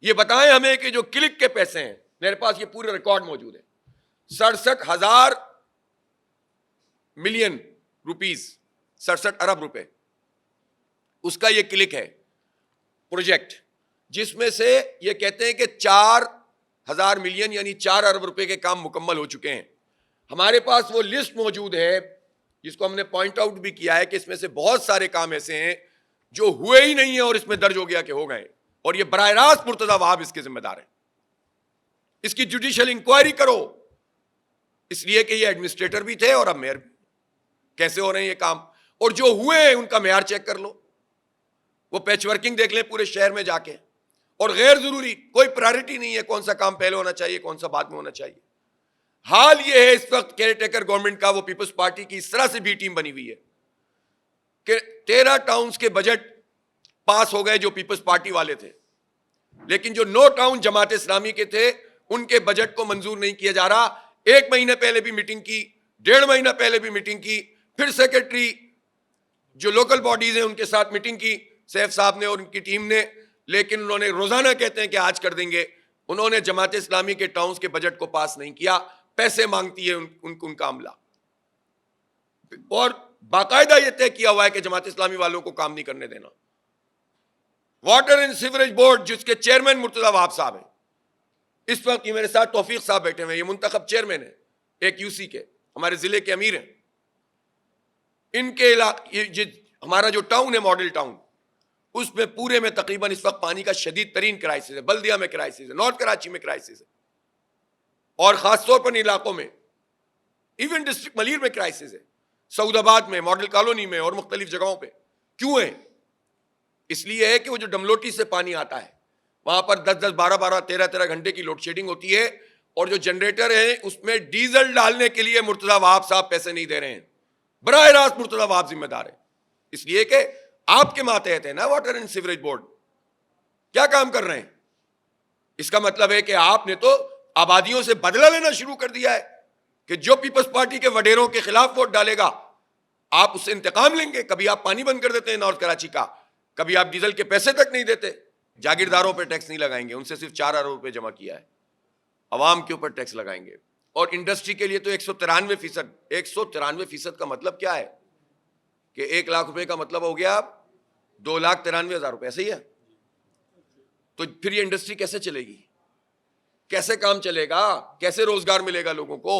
یہ بتائیں ہمیں کہ جو کلک کے پیسے ہیں، میرے پاس یہ پورے ریکارڈ موجود ہے، 67,000 ملین روپیز، 67 ارب روپے، اس کا یہ کلک ہے پروجیکٹ، جس میں سے یہ کہتے ہیں کہ 4,000 ملین یعنی 4 ارب روپے کے کام مکمل ہو چکے ہیں۔ ہمارے پاس وہ لسٹ موجود ہے جس کو ہم نے پوائنٹ آؤٹ بھی کیا ہے کہ اس میں سے بہت سارے کام ایسے ہیں جو ہوئے ہی نہیں ہیں اور اس میں درج ہو گیا کہ ہو گئے، اور یہ براہ راست مرتضی وہاب اس کے ذمہ دار ہیں۔ اس کی جوڈیشل انکوائری کرو، اس لیے کہ یہ ایڈمنسٹریٹر بھی تھے اور اب میئر بھی۔ کیسے ہو رہے ہیں یہ کام، اور جو ہوئے ہیں ان کا معیار چیک کر لو، وہ پیچ ورکنگ دیکھ لیں پورے شہر میں جا کے، اور غیر ضروری کوئی پرائرٹی نہیں ہے کون سا کام پہلے ہونا چاہیے کون سا بعد میں ہونا چاہیے۔ حال یہ ہے اس وقت کیئر ٹیکر گورنمنٹ کا، وہ پیپلز پارٹی کی اس طرح سے بی ٹیم بنی ہوئی ہے کہ 13 ٹاؤنز کے بجٹ پاس ہو گئے جو پیپلز پارٹی والے تھے، لیکن جو 9 ٹاؤن جماعت اسلامی کے تھے ان کے بجٹ کو منظور نہیں کیا جا رہا۔ 1 مہینے پہلے بھی میٹنگ کی، 1.5 مہینہ پہلے بھی میٹنگ کی، پھر سیکرٹری جو لوکل باڈیز ہیں ان کے ساتھ میٹنگ کی سیف صاحب نے اور ان کی ٹیم نے، لیکن انہوں نے روزانہ کہتے ہیں کہ آج کر دیں گے، انہوں نے جماعت اسلامی کے ٹاؤنز کے بجٹ کو پاس نہیں کیا۔ پیسے مانگتی ہے ان کا عملہ، اور باقاعدہ یہ طے کیا ہوا ہے کہ جماعت اسلامی والوں کو کام نہیں کرنے دینا۔ واٹر اینڈ سیوریج بورڈ جس کے چیئرمین مرتضی وہاب صاحب ہیں، اس وقت یہ میرے ساتھ توفیق صاحب بیٹھے ہوئے ہیں، یہ منتخب چیئرمین ہیں ایک یو سی کے، ہمارے ضلع کے امیر ہیں۔ ان کے علاقے ہمارا جو ٹاؤن ہے ماڈل ٹاؤن، اس میں پورے میں تقریباً اس وقت پانی کا شدید ترین کرائسس ہے، بلدیہ میں کرائسس ہے، نارتھ کراچی میں کرائسس ہے، اور خاص طور پر ان علاقوں میں، ایون ڈسٹرکٹ ملیر میں کرائسس ہے، سعود آباد میں، ماڈل کالونی میں اور مختلف جگہوں پہ۔ کیوں ہے؟ اس لیے ہے کہ وہ جو ڈملوٹی سے پانی آتا ہے وہاں پر 10-10 12-12 13-13 گھنٹے کی لوڈ شیڈنگ ہوتی ہے، اور جو جنریٹر ہیں اس میں ڈیزل ڈالنے کے لیے مرتضی وہاب صاحب پیسے نہیں دے رہے ہیں، براہ راست مرتضی وہاب ذمہ دار ہے، اس لیے کہ آپ کے ماتحت ہے نا واٹر اینڈ سیوریج بورڈ، کیا کام کر رہے ہیں؟ اس کا مطلب ہے کہ آپ نے تو آبادیوں سے بدلہ لینا شروع کر دیا ہے کہ جو پیپلز پارٹی کے وڈیروں کے خلاف ووٹ ڈالے گا آپ اس سے انتقام لیں گے۔ کبھی آپ پانی بند کر دیتے ہیں نارتھ کراچی کا، کبھی آپ ڈیزل کے پیسے تک نہیں دیتے، جاگیرداروں پہ ٹیکس نہیں لگائیں گے، ان سے صرف 4 ارب روپے جمع کیا ہے، عوام کے اوپر ٹیکس لگائیں گے۔ اور انڈسٹری کے لیے تو 193%، 193% کا مطلب کیا ہے کہ 1 لاکھ روپے کا مطلب ہو گیا 2,93,000 روپے، صحیح ہے؟ تو پھر یہ انڈسٹری کیسے چلے گی؟ کیسے کام چلے گا؟ کیسے روزگار ملے گا لوگوں کو؟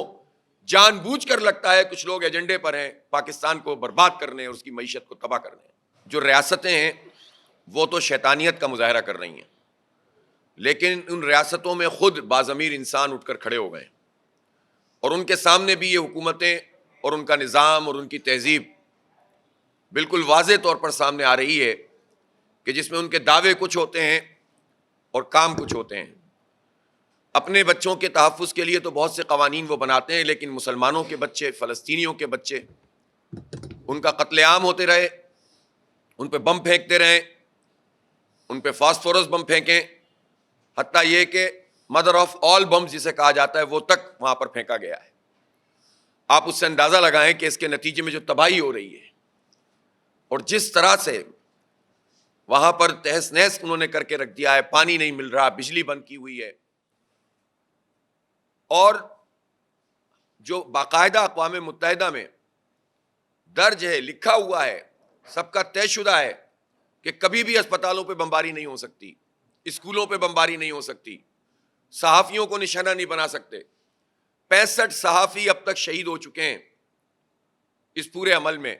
جان بوجھ کر لگتا ہے کچھ لوگ ایجنڈے پر ہیں پاکستان کو برباد کرنے اور اس کی معیشت کو تباہ کرنے۔ جو ریاستیں ہیں وہ تو شیطانیت کا مظاہرہ کر رہی ہیں، لیکن ان ریاستوں میں خود باضمیر انسان اٹھ کر کھڑے ہو گئے، اور ان کے سامنے بھی یہ حکومتیں اور ان کا نظام اور ان کی تہذیب بالکل واضح طور پر سامنے آ رہی ہے کہ جس میں ان کے دعوے کچھ ہوتے ہیں اور کام کچھ ہوتے ہیں۔ اپنے بچوں کے تحفظ کے لیے تو بہت سے قوانین وہ بناتے ہیں، لیکن مسلمانوں کے بچے، فلسطینیوں کے بچے، ان کا قتل عام ہوتے رہے، ان پہ بم پھینکتے رہیں، ان پہ فاسفورس بم پھینکیں، حتیٰ یہ کہ مدر آف آل بمز جسے کہا جاتا ہے وہ تک وہاں پر پھینکا گیا ہے۔ آپ اس سے اندازہ لگائیں کہ اس کے نتیجے میں جو تباہی ہو رہی ہے اور جس طرح سے وہاں پر تہس نہس انہوں نے کر کے رکھ دیا ہے، پانی نہیں مل رہا، بجلی بند کی ہوئی ہے، اور جو باقاعدہ اقوام متحدہ میں درج ہے، لکھا ہوا ہے، سب کا طے شدہ ہے کہ کبھی بھی اسپتالوں پہ بمباری نہیں ہو سکتی، اسکولوں پہ بمباری نہیں ہو سکتی، صحافیوں کو نشانہ نہیں بنا سکتے۔ 65 صحافی اب تک شہید ہو چکے ہیں اس پورے عمل میں۔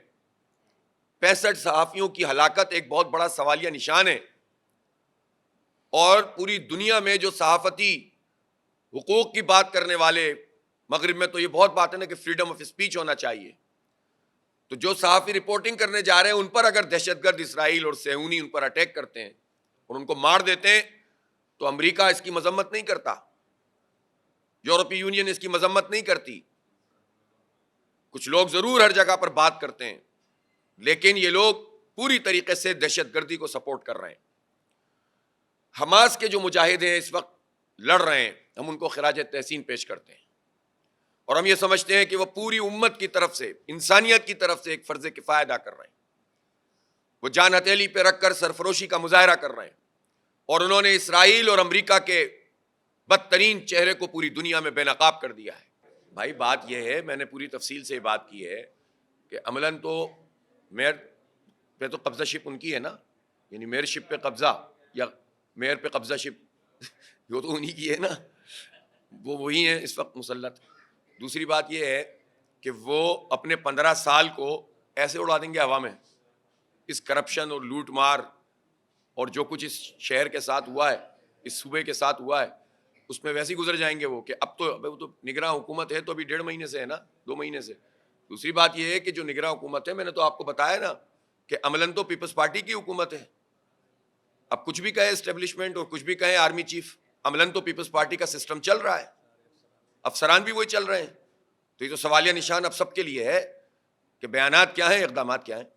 65 صحافیوں کی ہلاکت ایک بہت بڑا سوالیہ نشان ہے، اور پوری دنیا میں جو صحافتی حقوق کی بات کرنے والے، مغرب میں تو یہ بہت بات ہے نا کہ فریڈم آف اسپیچ ہونا چاہیے، تو جو صحافی رپورٹنگ کرنے جا رہے ہیں ان پر اگر دہشت گرد اسرائیل اور صہیونی ان پر اٹیک کرتے ہیں اور ان کو مار دیتے ہیں تو امریکہ اس کی مذمت نہیں کرتا، یورپی یونین اس کی مذمت نہیں کرتی، کچھ لوگ ضرور ہر جگہ پر بات کرتے ہیں، لیکن یہ لوگ پوری طریقے سے دہشت گردی کو سپورٹ کر رہے ہیں۔ حماس کے جو مجاہد ہیں اس وقت لڑ رہے ہیں، ہم ان کو خراج تحسین پیش کرتے ہیں، اور ہم یہ سمجھتے ہیں کہ وہ پوری امت کی طرف سے، انسانیت کی طرف سے ایک فرض کفایہ ادا کر رہے ہیں۔ وہ جان ہتھیلی پہ رکھ کر سرفروشی کا مظاہرہ کر رہے ہیں، اور انہوں نے اسرائیل اور امریکہ کے بدترین چہرے کو پوری دنیا میں بے نقاب کر دیا ہے. بھائی بات یہ ہے, میں نے پوری تفصیل سے بات کی ہے کہ عملاً تو میئر پہ تو قبضہ شپ ان کی ہے نا, یعنی میئر شپ پہ قبضہ یا میئر پہ قبضہ شپ وہ تو انہی کی ہے نا, وہ وہی ہیں اس وقت مسلط. دوسری بات یہ ہے کہ وہ اپنے 15 سال کو ایسے اڑا دیں گے ہوا میں, اس کرپشن اور لوٹ مار اور جو کچھ اس شہر کے ساتھ ہوا ہے, اس صوبے کے ساتھ ہوا ہے, اس میں ویسے ہی گزر جائیں گے وہ کہ اب تو نگراں حکومت ہے تو ابھی 1.5 مہینے سے ہے نا, 2 مہینے سے. دوسری بات یہ ہے کہ جو نگراں حکومت ہے, میں نے تو آپ کو بتایا نا کہ عملاً تو پیپلز پارٹی کی حکومت ہے. اب کچھ بھی کہے اسٹیبلشمنٹ اور کچھ بھی کہے آرمی چیف, عملاً تو پیپلز پارٹی کا سسٹم چل رہا ہے, افسران بھی وہی چل رہے ہیں. تو یہ تو سوالیہ نشان اب سب کے لیے ہے کہ بیانات کیا ہیں, اقدامات کیا ہیں.